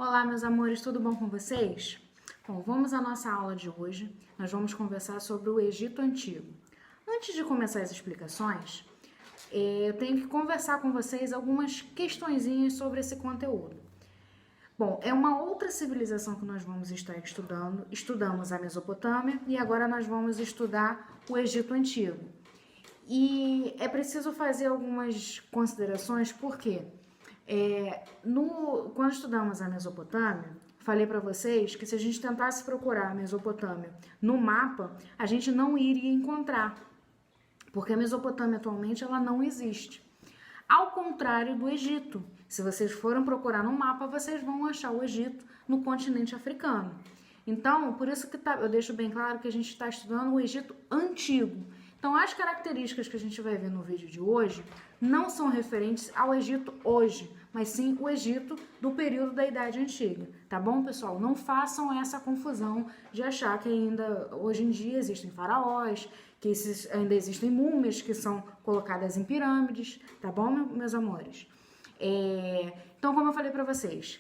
Olá, meus amores, tudo bom com vocês? Bom, vamos à nossa aula de hoje. Nós vamos conversar sobre o Egito Antigo. Antes de começar as explicações, eu tenho que conversar com vocês algumas questõezinhas sobre esse conteúdo. Bom, é uma outra civilização que nós vamos estar estudando. Estudamos a Mesopotâmia e agora nós vamos estudar o Egito Antigo. E é preciso fazer algumas considerações, porque quando estudamos a Mesopotâmia, falei para vocês que se a gente tentasse procurar a Mesopotâmia no mapa, a gente não iria encontrar, porque a Mesopotâmia atualmente ela não existe. Ao contrário do Egito, se vocês forem procurar no mapa, vocês vão achar o Egito no continente africano. Então, por isso que eu deixo bem claro que a gente está estudando o Egito Antigo. Então, as características que a gente vai ver no vídeo de hoje não são referentes ao Egito hoje, mas sim o Egito do período da Idade Antiga, tá bom, pessoal? Não façam essa confusão de achar que ainda hoje em dia existem faraós, que ainda existem múmias que são colocadas em pirâmides, tá bom, meus amores? Então, como eu falei para vocês,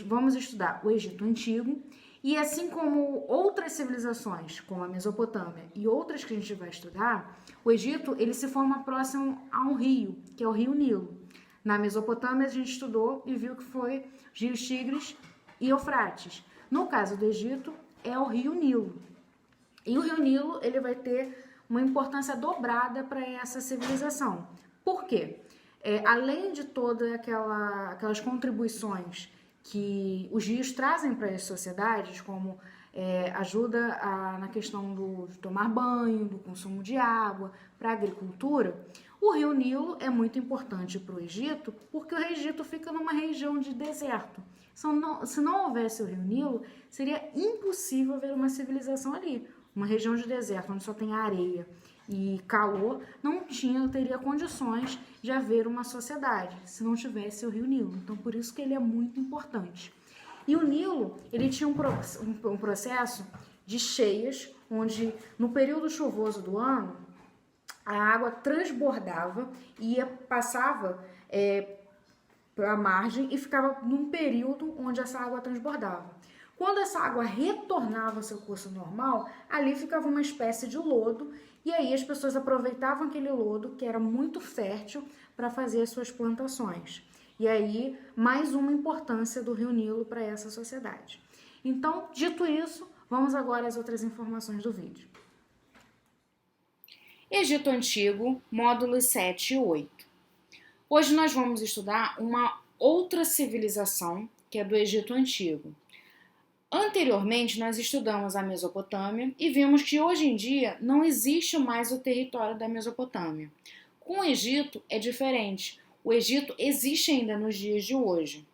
vamos estudar o Egito Antigo. E assim como outras civilizações, como a Mesopotâmia e outras que a gente vai estudar, o Egito ele se forma próximo a um rio, que é o Rio Nilo. Na Mesopotâmia a gente estudou e viu que foi os rios Tigres e Eufrates. No caso do Egito é o Rio Nilo. E o Rio Nilo ele vai ter uma importância dobrada para essa civilização. Por quê? Além de todas aquelas contribuições que os rios trazem para as sociedades, como ajuda na questão de tomar banho, do consumo de água, para a agricultura, o rio Nilo é muito importante para o Egito, porque o Egito fica numa região de deserto. Se não houvesse o rio Nilo, seria impossível ver uma civilização ali. Uma região de deserto, onde só tem areia e calor, não teria condições de haver uma sociedade, se não tivesse o rio Nilo. Então, por isso que ele é muito importante. E o Nilo, ele tinha um processo de cheias, onde no período chuvoso do ano, a água transbordava e passava para a margem e ficava num período onde essa água transbordava. Quando essa água retornava ao seu curso normal, ali ficava uma espécie de lodo, e aí as pessoas aproveitavam aquele lodo, que era muito fértil, para fazer as suas plantações. E aí, mais uma importância do Rio Nilo para essa sociedade. Então, dito isso, vamos agora às outras informações do vídeo. Egito Antigo, módulos 7 e 8. Hoje nós vamos estudar uma outra civilização, que é do Egito Antigo. Anteriormente, nós estudamos a Mesopotâmia e vimos que hoje em dia não existe mais o território da Mesopotâmia. Com o Egito é diferente. O Egito existe ainda nos dias de hoje.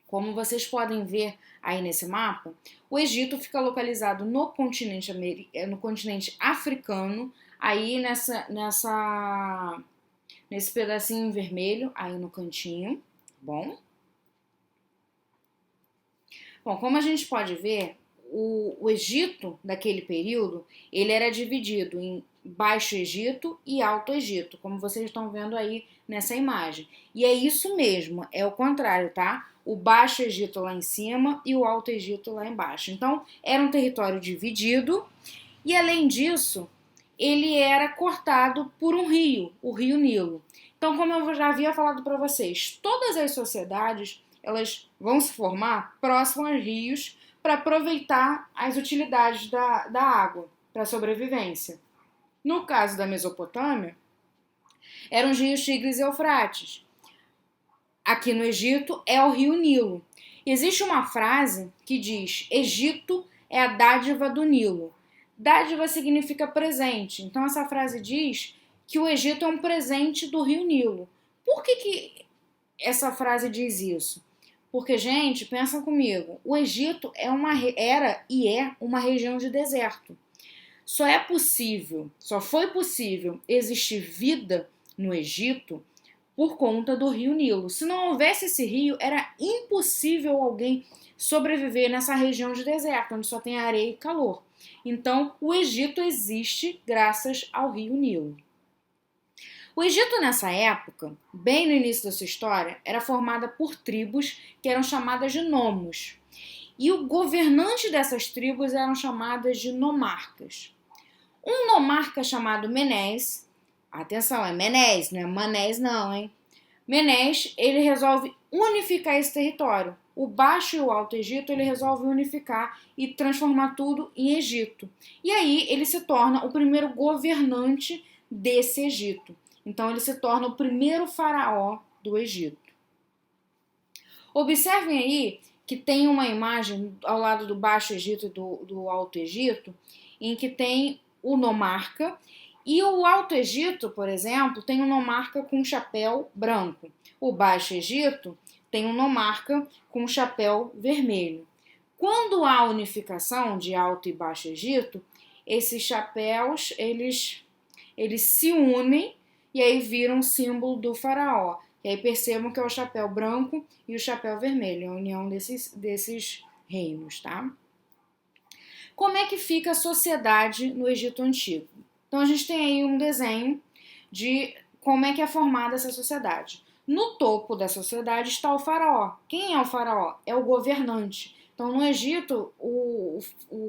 Como vocês podem ver aí nesse mapa, o Egito fica localizado no continente africano, aí nesse pedacinho vermelho, aí no cantinho, bom? Bom, como a gente pode ver, o Egito daquele período, ele era dividido em Baixo Egito e Alto Egito, como vocês estão vendo aí nessa imagem. E é isso mesmo, é o contrário, tá? O Baixo Egito lá em cima e o Alto Egito lá embaixo. Então, era um território dividido e, além disso, ele era cortado por um rio, o Rio Nilo. Então, como eu já havia falado para vocês, todas as sociedades elas vão se formar próximo aos rios para aproveitar as utilidades da água para a sobrevivência. No caso da Mesopotâmia, eram os rios Tigres e Eufrates. Aqui no Egito é o rio Nilo. Existe uma frase que diz: Egito é a dádiva do Nilo. Dádiva significa presente. Então essa frase diz que o Egito é um presente do rio Nilo. Por que essa frase diz isso? Porque, gente, pensa comigo, o Egito era e é uma região de deserto. Só foi possível existir vida no Egito por conta do rio Nilo. Se não houvesse esse rio, era impossível alguém sobreviver nessa região de deserto, onde só tem areia e calor. Então, o Egito existe graças ao rio Nilo. O Egito, nessa época, bem no início da sua história, era formada por tribos que eram chamadas de nomos. E o governante dessas tribos eram chamadas de nomarcas. Um nomarca chamado Menés, atenção, é Menés, não é Manés não, hein? Menés, ele resolve unificar esse território. O Baixo e o Alto Egito, ele resolve unificar e transformar tudo em Egito. E aí ele se torna o primeiro governante desse Egito. Então ele se torna o primeiro faraó do Egito. Observem aí que tem uma imagem ao lado do Baixo Egito e do Alto Egito, em que tem o nomarca, e o Alto Egito, por exemplo, tem um nomarca com um chapéu branco. O Baixo Egito tem um nomarca com um chapéu vermelho. Quando há unificação de Alto e Baixo Egito, esses chapéus, eles se unem e aí viram um símbolo do faraó. E aí percebam que é o chapéu branco e o chapéu vermelho, a união desses reinos, tá? Como é que fica a sociedade no Egito Antigo? Então a gente tem aí um desenho de como é que é formada essa sociedade. No topo da sociedade está o faraó. Quem é o faraó? É o governante. Então no Egito o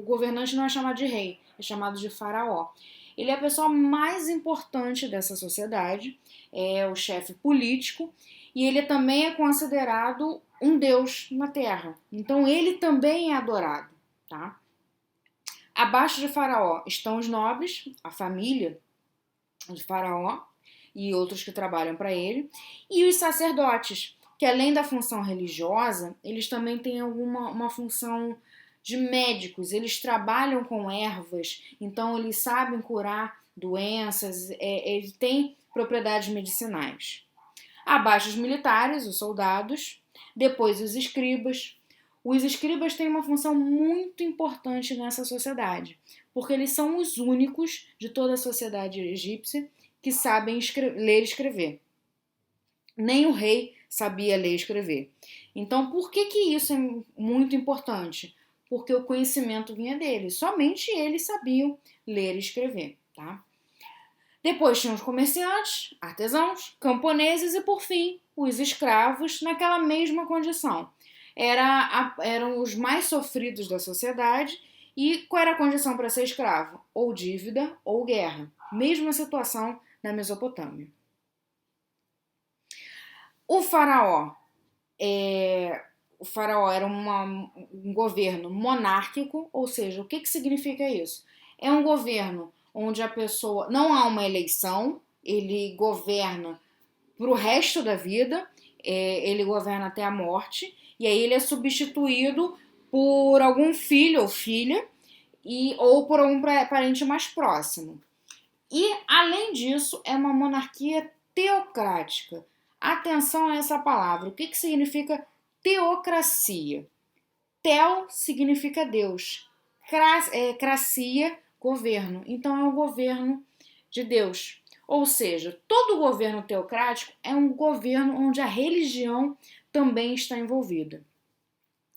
governante não é chamado de rei, é chamado de faraó. Ele é a pessoa mais importante dessa sociedade, é o chefe político, e ele também é considerado um deus na terra. Então ele também é adorado, tá? Abaixo de Faraó estão os nobres, a família de Faraó e outros que trabalham para ele, e os sacerdotes, que além da função religiosa, eles também têm uma função de médicos, eles trabalham com ervas, então eles sabem curar doenças, eles têm propriedades medicinais. Abaixo os militares, os soldados, depois os escribas. Os escribas têm uma função muito importante nessa sociedade, porque eles são os únicos de toda a sociedade egípcia que sabem ler e escrever. Nem o rei sabia ler e escrever. Então, por que isso é muito importante? Porque o conhecimento vinha deles. Somente eles sabiam ler e escrever, tá? Depois tinham os comerciantes, artesãos, camponeses e, por fim, os escravos naquela mesma condição. Eram os mais sofridos da sociedade. E qual era a condição para ser escravo? Ou dívida ou guerra. Mesma situação na Mesopotâmia. O faraó era um governo monárquico, ou seja, o que significa isso? É um governo onde a pessoa não há uma eleição, ele governa para o resto da vida, ele governa até a morte, e aí ele é substituído por algum filho ou filha, ou por algum parente mais próximo. E, além disso, é uma monarquia teocrática. Atenção a essa palavra. O que significa teocracia? Teo significa Deus. Cracia, governo. Então, é um governo de Deus. Ou seja, todo governo teocrático é um governo onde a religião também está envolvida.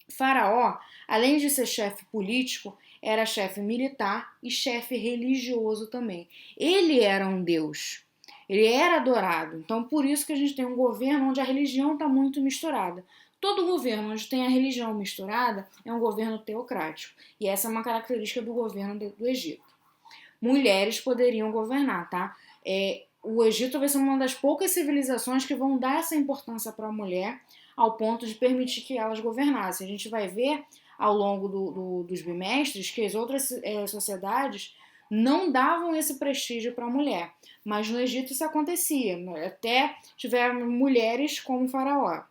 Faraó, além de ser chefe político, era chefe militar e chefe religioso também. Ele era um deus. Ele era adorado. Então, por isso que a gente tem um governo onde a religião está muito misturada. Todo governo onde tem a religião misturada é um governo teocrático. E essa é uma característica do governo do Egito. Mulheres poderiam governar, tá? O Egito vai ser uma das poucas civilizações que vão dar essa importância para a mulher ao ponto de permitir que elas governassem. A gente vai ver ao longo dos bimestres que as outras sociedades não davam esse prestígio para a mulher. Mas no Egito isso acontecia, até tiveram mulheres como faraó.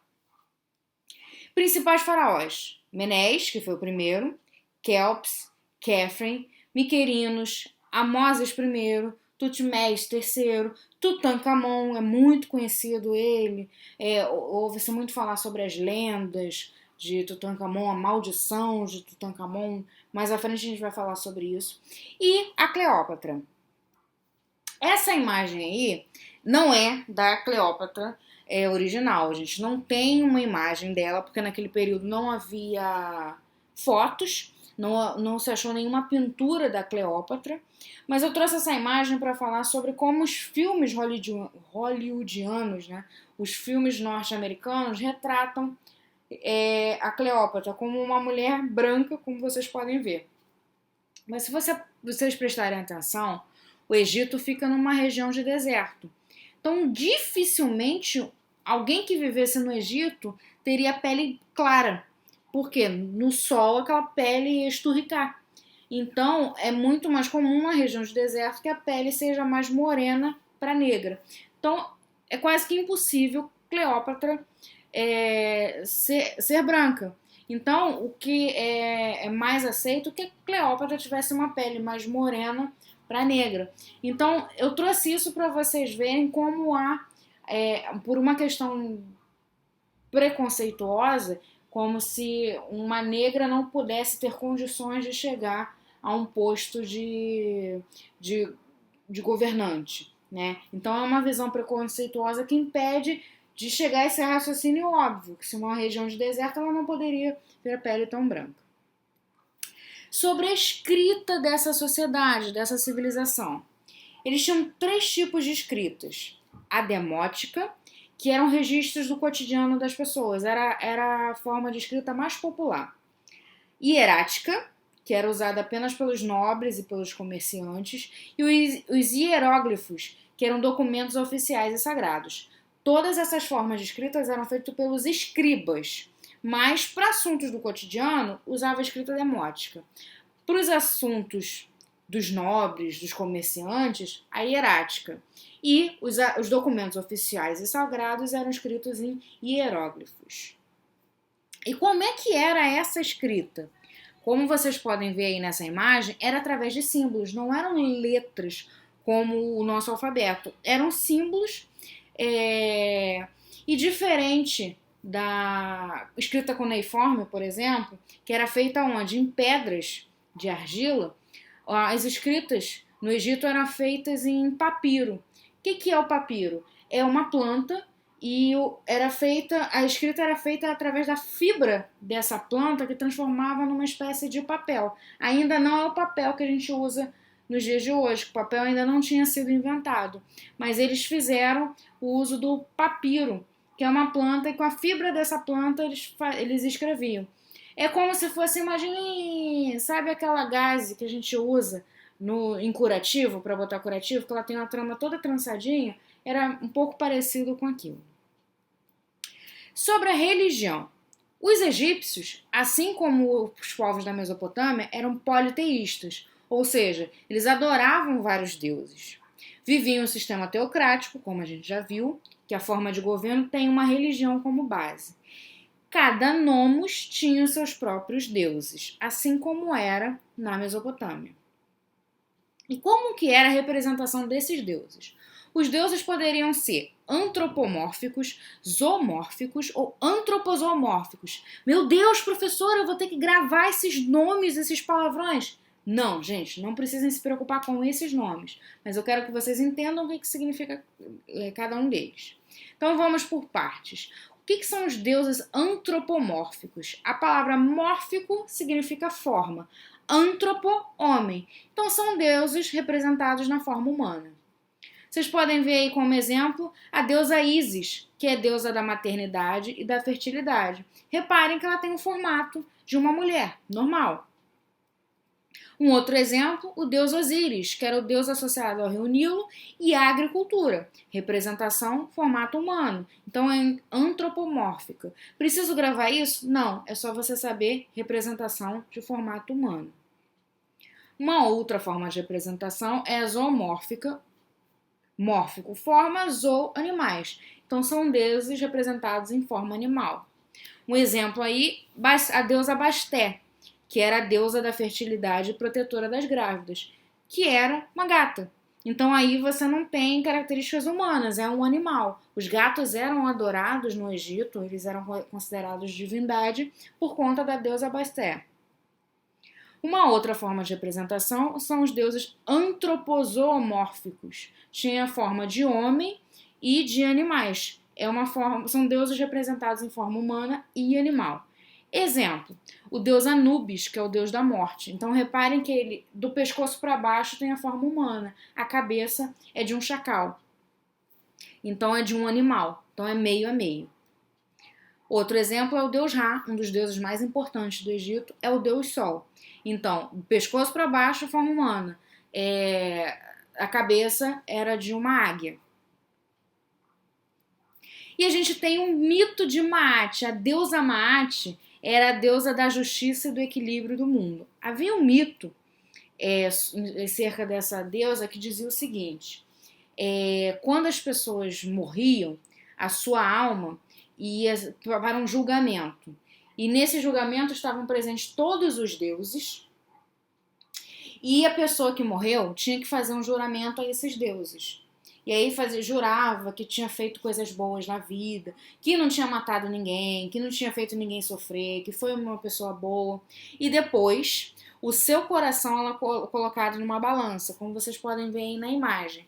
Principais faraós: Menés, que foi o primeiro, Kelps, Khafre, Miquerinos, Amoses I, Tutmés III, Tutankhamon, é muito conhecido ele, ouve-se muito falar sobre as lendas de Tutankhamon, a maldição de Tutankhamon, mais à frente a gente vai falar sobre isso. E a Cleópatra. Essa imagem aí não é da Cleópatra original, a gente não tem uma imagem dela, porque naquele período não havia fotos, não se achou nenhuma pintura da Cleópatra, mas eu trouxe essa imagem para falar sobre como os filmes hollywoodianos, né, os filmes norte-americanos, retratam a Cleópatra como uma mulher branca, como vocês podem ver. Mas se vocês prestarem atenção, o Egito fica numa região de deserto. Então, dificilmente alguém que vivesse no Egito teria pele clara. Porque no sol aquela pele ia esturricar. Então, é muito mais comum na região de deserto que a pele seja mais morena para negra. Então, é quase que impossível Cleópatra ser branca. Então, o que é mais aceito é que Cleópatra tivesse uma pele mais morena para negra. Então, eu trouxe isso para vocês verem como por uma questão preconceituosa, como se uma negra não pudesse ter condições de chegar a um posto de governante, né? Então é uma visão preconceituosa que impede de chegar a esse raciocínio óbvio, que se uma região de deserto ela não poderia ter a pele tão branca. Sobre a escrita dessa sociedade, dessa civilização. Eles tinham 3 tipos de escritas. A demótica, que eram registros do cotidiano das pessoas, era a forma de escrita mais popular. Hierática, que era usada apenas pelos nobres e pelos comerciantes, e os hieróglifos, que eram documentos oficiais e sagrados. Todas essas formas de escritas eram feitas pelos escribas, mas para assuntos do cotidiano usava a escrita demótica. Para os assuntos dos nobres, dos comerciantes, a hierática. E os documentos oficiais e sagrados eram escritos em hieróglifos. E como é que era essa escrita? Como vocês podem ver aí nessa imagem, era através de símbolos, não eram letras como o nosso alfabeto. Eram símbolos e diferente da escrita cuneiforme, por exemplo, que era feita onde? Em pedras de argila, as escritas no Egito eram feitas em papiro. O que é o papiro? É uma planta e a escrita era feita através da fibra dessa planta que transformava numa espécie de papel. Ainda não é o papel que a gente usa nos dias de hoje, o papel ainda não tinha sido inventado, mas eles fizeram o uso do papiro, que é uma planta e com a fibra dessa planta eles escreviam. É como se fosse, imagine, sabe aquela gaze que a gente usa em curativo, para botar curativo, que ela tem uma trama toda trançadinha? Era um pouco parecido com aquilo. Sobre a religião. Os egípcios, assim como os povos da Mesopotâmia, eram politeístas, ou seja, eles adoravam vários deuses. Viviam um sistema teocrático, como a gente já viu, que a forma de governo tem uma religião como base. Cada nomos tinha os seus próprios deuses, assim como era na Mesopotâmia. E como que era a representação desses deuses? Os deuses poderiam ser antropomórficos, zoomórficos ou antropozoomórficos. Meu Deus, professor, eu vou ter que gravar esses nomes, esses palavrões. Não, gente, não precisem se preocupar com esses nomes, mas eu quero que vocês entendam o que significa cada um deles. Então vamos por partes. O que são os deuses antropomórficos? A palavra mórfico significa forma, antropo, homem. Então são deuses representados na forma humana. Vocês podem ver aí como exemplo a deusa Ísis, que é deusa da maternidade e da fertilidade. Reparem que ela tem o formato de uma mulher, normal. Um outro exemplo, o deus Osíris, que era o deus associado ao rio Nilo e à agricultura. Representação, formato humano. Então é antropomórfica. Preciso gravar isso? Não, é só você saber representação de formato humano. Uma outra forma de representação é a zoomórfica. Mórfico, forma, zoo, animais. Então são deuses representados em forma animal. Um exemplo aí, a deusa Basté, que era a deusa da fertilidade e protetora das grávidas, que era uma gata. Então aí você não tem características humanas, é um animal. Os gatos eram adorados no Egito, eles eram considerados divindade por conta da deusa Basté. Uma outra forma de representação são os deuses antropozoomórficos. Tinha a forma de homem e de animais. São deuses representados em forma humana e animal. Exemplo, o deus Anubis, que é o deus da morte. Então reparem que ele, do pescoço para baixo, tem a forma humana. A cabeça é de um chacal. Então é de um animal. Então é meio a meio. Outro exemplo é o deus Ra, um dos deuses mais importantes do Egito, é o deus Sol. Então, do pescoço para baixo, a forma humana. A cabeça era de uma águia. E a gente tem um mito de Maat. A deusa Maat era a deusa da justiça e do equilíbrio do mundo. Havia um mito cerca dessa deusa que dizia o seguinte: quando as pessoas morriam, a sua alma ia para um julgamento. E nesse julgamento estavam presentes todos os deuses. E a pessoa que morreu tinha que fazer um juramento a esses deuses. E aí jurava que tinha feito coisas boas na vida, que não tinha matado ninguém, que não tinha feito ninguém sofrer, que foi uma pessoa boa. E depois, o seu coração ela colocado numa balança, como vocês podem ver aí na imagem.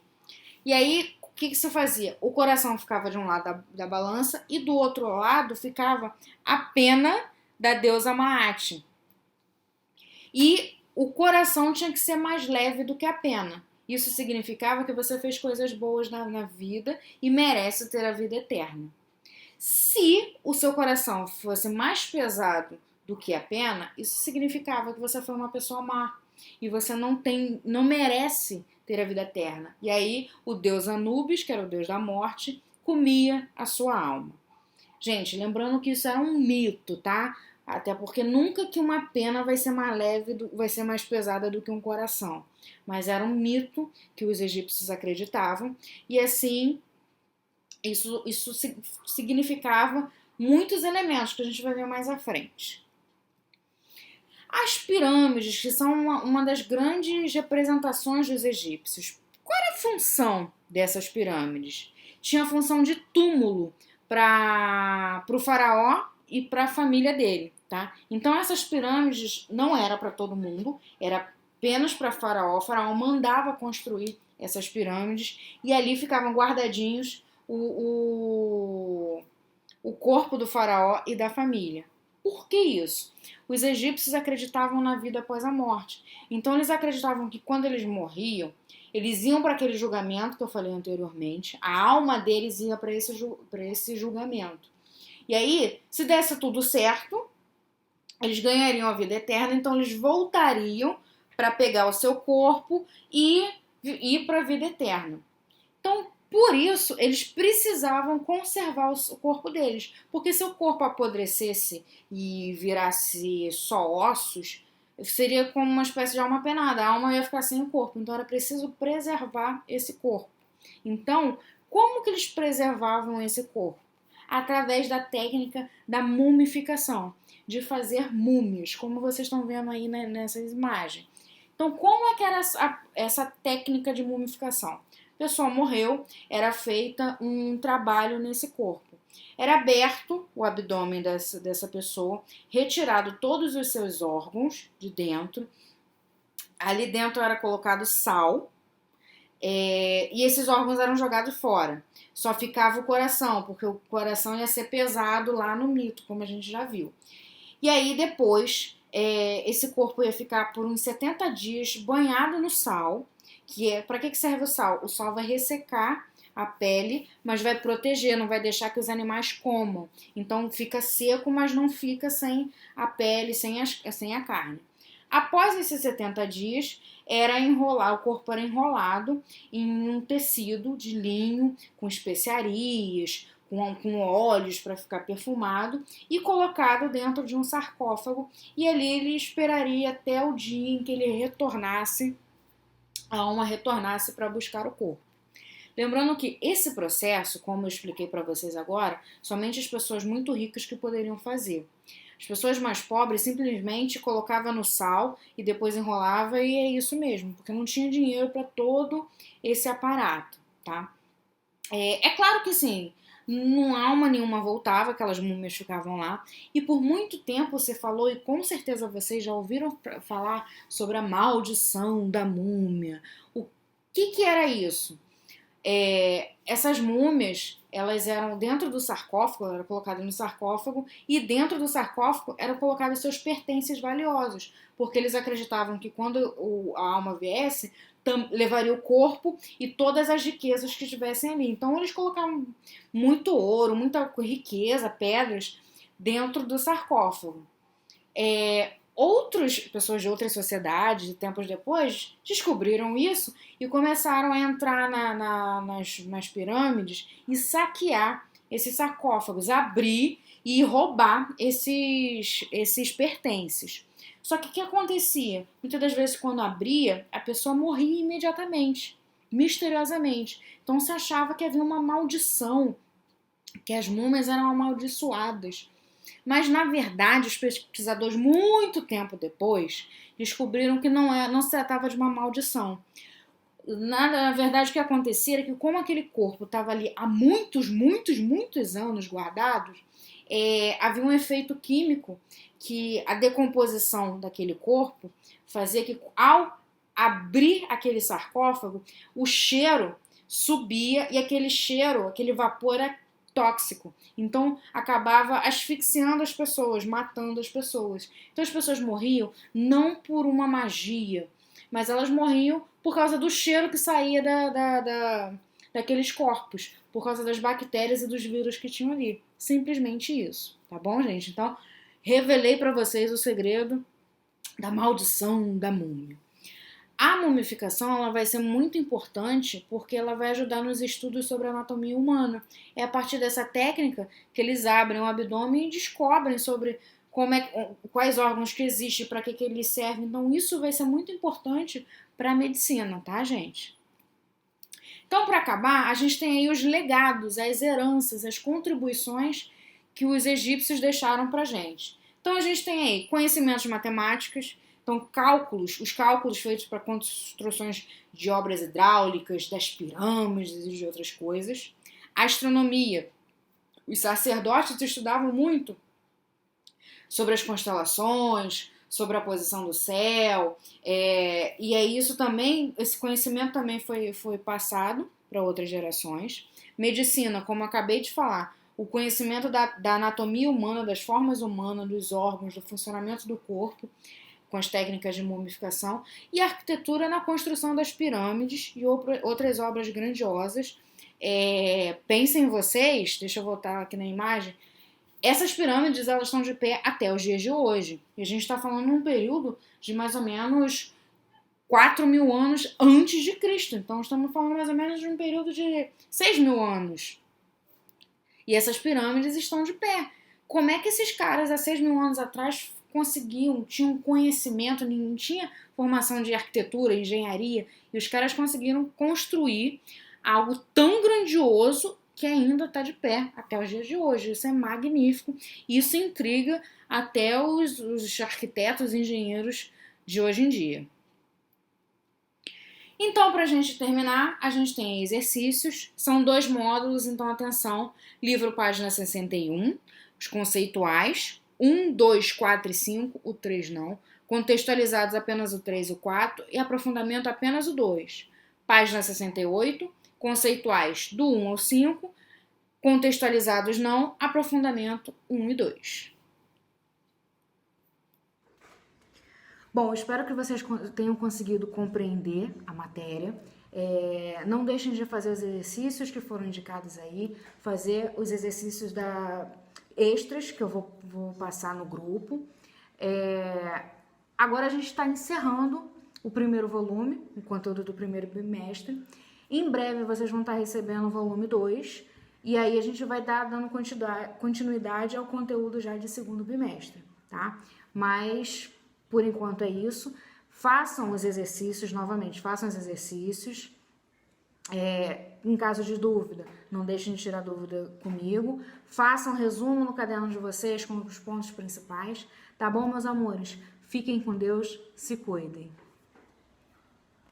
E aí, o que se fazia? O coração ficava de um lado da balança e do outro lado ficava a pena da deusa Maat. E o coração tinha que ser mais leve do que a pena. Isso significava que você fez coisas boas na vida e merece ter a vida eterna. Se o seu coração fosse mais pesado do que a pena, isso significava que você foi uma pessoa má e você não merece ter a vida eterna. E aí o deus Anubis, que era o deus da morte, comia a sua alma. Gente, lembrando que isso era um mito, tá? Até porque nunca que uma pena vai ser mais leve, vai ser mais pesada do que um coração. Mas era um mito que os egípcios acreditavam. E assim, isso significava muitos elementos que a gente vai ver mais à frente. As pirâmides, que são uma das grandes representações dos egípcios. Qual era a função dessas pirâmides? Tinha a função de túmulo para o faraó e para a família dele, tá? Então essas pirâmides não era para todo mundo, era apenas para faraó. O faraó mandava construir essas pirâmides e ali ficavam guardadinhos o corpo do faraó e da família. Por que isso? Os egípcios acreditavam na vida após a morte. Então eles acreditavam que quando eles morriam, eles iam para aquele julgamento que eu falei anteriormente, a alma deles ia para esse julgamento. E aí, se desse tudo certo, eles ganhariam a vida eterna, então eles voltariam para pegar o seu corpo e ir para a vida eterna. Então, por isso, eles precisavam conservar o corpo deles, porque se o corpo apodrecesse e virasse só ossos, seria como uma espécie de alma penada, a alma ia ficar sem o corpo, então era preciso preservar esse corpo. Então, como que eles preservavam esse corpo? Através da técnica da mumificação, de fazer múmias, como vocês estão vendo aí nessas imagens. Então, como é que era essa técnica de mumificação? A pessoa morreu, era feita um trabalho nesse corpo. Era aberto o abdômen dessa pessoa, retirado todos os seus órgãos de dentro. Ali dentro era colocado sal, e esses órgãos eram jogados fora. Só ficava o coração, porque o coração ia ser pesado lá no mito, como a gente já viu. E aí depois, esse corpo ia ficar por uns 70 dias banhado no sal, para que serve o sal? O sal vai ressecar a pele, mas vai proteger, não vai deixar que os animais comam. Então fica seco, mas não fica sem a pele, sem a carne. Após esses 70 dias, o corpo era enrolado em um tecido de linho, com especiarias, com óleos para ficar perfumado, e colocado dentro de um sarcófago, e ali ele esperaria até o dia em que ele retornasse, a alma retornasse para buscar o corpo. Lembrando que esse processo, como eu expliquei para vocês agora, somente as pessoas muito ricas que poderiam fazer. As pessoas mais pobres simplesmente colocavam no sal e depois enrolava, e é isso mesmo, porque não tinha dinheiro para todo esse aparato, tá? É claro que sim, não alma nenhuma voltava, aquelas múmias ficavam lá, e por muito tempo você falou, e com certeza vocês já ouviram falar sobre a maldição da múmia. O que era isso? essas múmias, elas eram dentro do sarcófago, eram colocadas no sarcófago, e dentro do sarcófago eram colocados seus pertences valiosos, porque eles acreditavam que quando a alma viesse, levaria o corpo e todas as riquezas que estivessem ali. Então eles colocavam muito ouro, muita riqueza, pedras dentro do sarcófago. Outras pessoas de outras sociedades, de tempos depois, descobriram isso e começaram a entrar nas pirâmides e saquear esses sarcófagos, abrir e roubar esses pertences. Só que o que acontecia? Muitas das vezes, quando abria, a pessoa morria imediatamente, misteriosamente. Então se achava que havia uma maldição, que as múmias eram amaldiçoadas. Mas, na verdade, os pesquisadores, muito tempo depois, descobriram que não se tratava de uma maldição. Na verdade, o que acontecia era que, como aquele corpo estava ali há muitos anos guardados, havia um efeito químico que a decomposição daquele corpo fazia que, ao abrir aquele sarcófago, o cheiro subia e aquele vapor era tóxico. Então acabava asfixiando as pessoas, matando as pessoas. Então as pessoas morriam não por uma magia, mas elas morriam por causa do cheiro que saía daqueles corpos, por causa das bactérias e dos vírus que tinham ali. Simplesmente isso, tá bom, gente? Então, revelei para vocês o segredo da maldição da múmia. A mumificação ela vai ser muito importante porque ela vai ajudar nos estudos sobre a anatomia humana. É a partir dessa técnica que eles abrem o abdômen e descobrem sobre quais órgãos que existem, para que eles servem. Então isso vai ser muito importante para a medicina, tá, gente? Então, para acabar, a gente tem aí os legados, as heranças, as contribuições que os egípcios deixaram para a gente. Então a gente tem aí conhecimentos matemáticos. Então, os cálculos feitos para construções de obras hidráulicas, das pirâmides e de outras coisas. A astronomia. Os sacerdotes estudavam muito sobre as constelações, sobre a posição do céu. E aí esse conhecimento também foi passado para outras gerações. Medicina, como eu acabei de falar, o conhecimento da anatomia humana, das formas humanas, dos órgãos, do funcionamento do corpo, com as técnicas de mumificação, e a arquitetura na construção das pirâmides e outras obras grandiosas. Pensem vocês, deixa eu voltar aqui na imagem, essas pirâmides elas estão de pé até os dias de hoje. E a gente está falando num período de mais ou menos 4.000 anos antes de Cristo. Então estamos falando mais ou menos de um período de 6.000 anos. E essas pirâmides estão de pé. Como é que esses caras há 6.000 anos atrás tinham conhecimento, não tinha formação de arquitetura, engenharia, e os caras conseguiram construir algo tão grandioso que ainda está de pé até os dias de hoje. Isso é magnífico, isso intriga até os arquitetos e engenheiros de hoje em dia. Então, para a gente terminar, a gente tem exercícios, são 2 módulos, então atenção, livro página 61, os conceituais, 1, 2, 4 e 5, o 3 não. Contextualizados apenas o 3 e o 4 e aprofundamento apenas o 2. Página 68, conceituais do 1 ao 5, contextualizados não, aprofundamento 1 e 2. Bom, espero que vocês tenham conseguido compreender a matéria. Não deixem de fazer os exercícios que foram indicados aí, fazer os exercícios extras que eu vou passar no grupo. Agora a gente está encerrando o primeiro volume, o conteúdo do primeiro bimestre. Em breve vocês vão estar recebendo o volume 2 e aí a gente vai estar dando continuidade ao conteúdo já de segundo bimestre, tá? Mas, por enquanto é isso. Façam os exercícios, novamente, façam os exercícios. Em caso de dúvida, não deixem de tirar dúvida comigo. Façam um resumo no caderno de vocês com os pontos principais. Tá bom, meus amores? Fiquem com Deus, se cuidem.